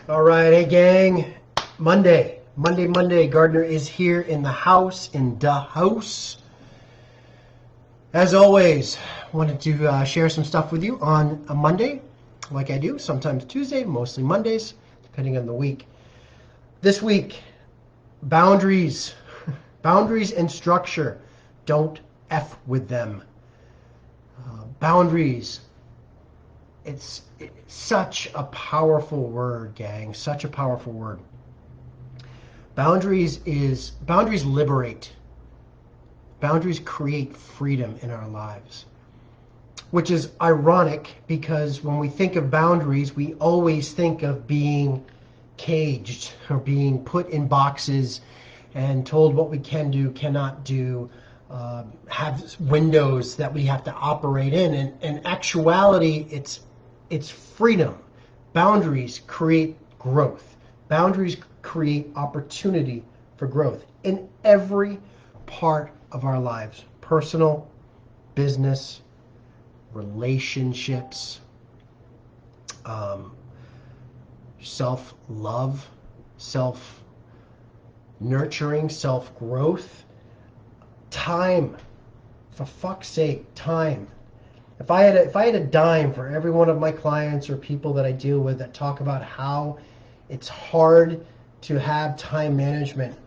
All right, hey gang. Monday. Gardner is here in the house, As always, wanted to share some stuff with you on a Monday, like I do, sometimes Tuesday, mostly Mondays, depending on the week. This week, boundaries. Boundaries and structure. Don't F with them. Boundaries. It's such a powerful word, gang. Such a powerful word. Boundaries liberate. Boundaries create freedom in our lives. Which is ironic because when we think of boundaries, we always think of being caged or being put in boxes and told what we can do, cannot do, have windows that we have to operate in. And in actuality, it's freedom. Boundaries create growth. Boundaries create opportunity for growth in every part of our lives. Personal, business, relationships, self-love, self-nurturing, self-growth, time. For fuck's sake, time. If I had a dime for every one of my clients or people that I deal with that talk about how it's hard to have time management,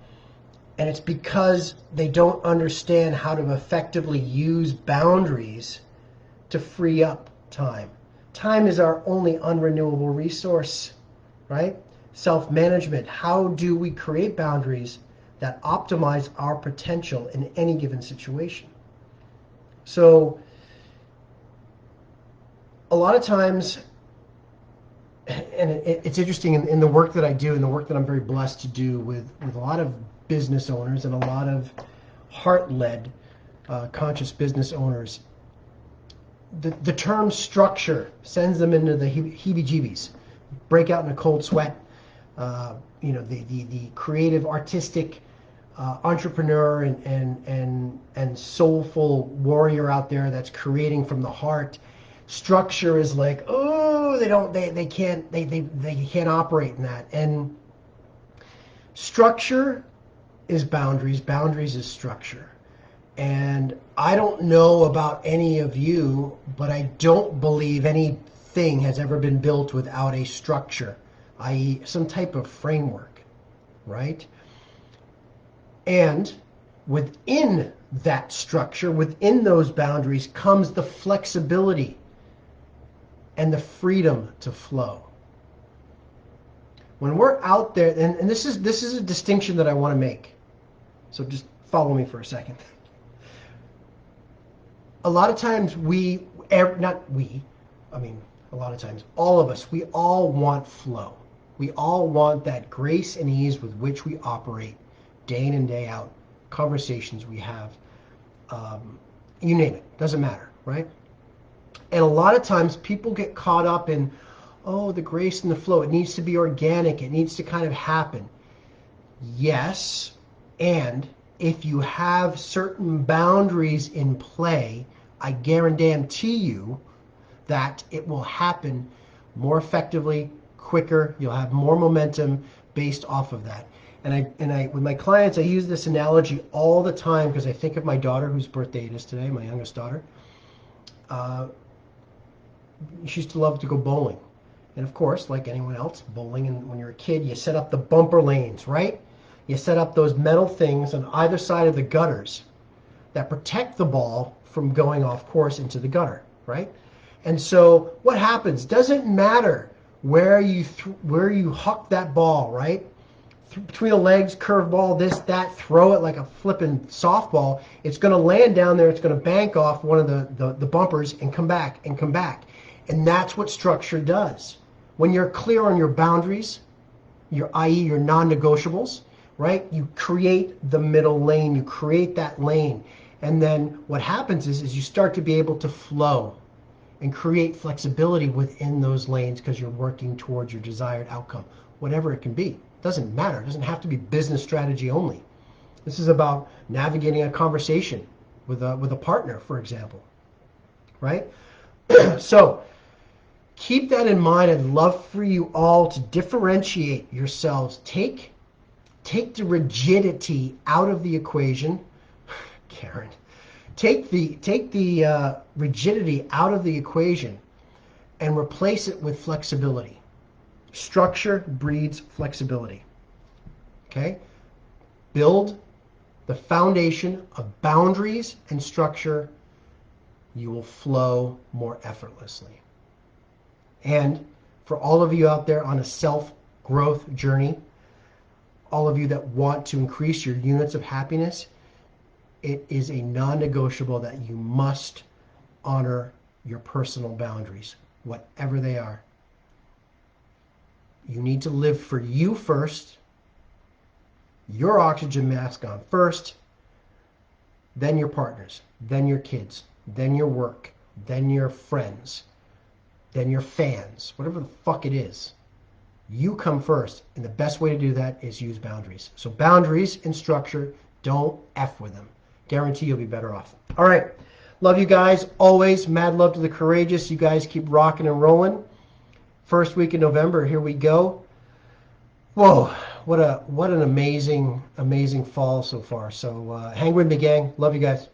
and it's because they don't understand how to effectively use boundaries to free up time. Time is our only unrenewable resource, right? Self-management. How do we create boundaries that optimize our potential in any given situation? So, a lot of times, and it's interesting in the work that I do and the work that I'm very blessed to do with a lot of business owners and a lot of heart-led, conscious business owners, the term structure sends them into the heebie-jeebies, break out in a cold sweat. The creative, artistic entrepreneur and soulful warrior out there that's creating from the heart. Structure is like, oh, they can't operate in that. And structure is boundaries. Boundaries is structure. And I don't know about any of you, but I don't believe anything has ever been built without a structure, i.e. some type of framework, right? And within that structure, within those boundaries, comes the flexibility and the freedom to flow. When we're out there, and this is a distinction that I want to make, so just follow me for a second. A lot of times a lot of times, all of us, we all want flow. We all want that grace and ease with which we operate day in and day out, conversations we have, you name it, doesn't matter, right? And a lot of times people get caught up in, oh, the grace and the flow. It needs to be organic. It needs to kind of happen. Yes, and if you have certain boundaries in play, I guarantee you that it will happen more effectively, quicker. You'll have more momentum based off of that. And I with my clients, I use this analogy all the time because I think of my daughter, whose birthday it is today, my youngest daughter. She used to love to go bowling. And of course, like anyone else, bowling, and when you're a kid, you set up the bumper lanes, right? You set up those metal things on either side of the gutters that protect the ball from going off course into the gutter, right? And so what happens? Doesn't matter where you huck that ball, right? Between the legs, curve ball, this, that, throw it like a flipping softball. It's going to land down there. It's going to bank off one of the bumpers and come back and come back. And that's what structure does. When you're clear on your boundaries, i.e. your non-negotiables, right? You create the middle lane. You create that lane. And then what happens is you start to be able to flow and create flexibility within those lanes because you're working towards your desired outcome, whatever it can be. It doesn't matter. It doesn't have to be business strategy only. This is about navigating a conversation with a partner, for example, right? So keep that in mind. I'd love for you all to differentiate yourselves. Take the rigidity out of the equation. Karen, take the rigidity out of the equation and replace it with flexibility. Structure breeds flexibility. Okay? Build the foundation of boundaries and structure. You will flow more effortlessly. And for all of you out there on a self-growth journey, all of you that want to increase your units of happiness, it is a non-negotiable that you must honor your personal boundaries, whatever they are. You need to live for you first, your oxygen mask on first, then your partners, then your kids, then your work, then your friends, then your fans, whatever the fuck it is. You come first, and the best way to do that is use boundaries. So boundaries and structure, don't F with them. Guarantee you'll be better off. All right. Love you guys. Always mad love to the courageous. You guys keep rocking and rolling. First week in November, here we go. Whoa, what an amazing fall so far. So hang with me, gang. Love you guys.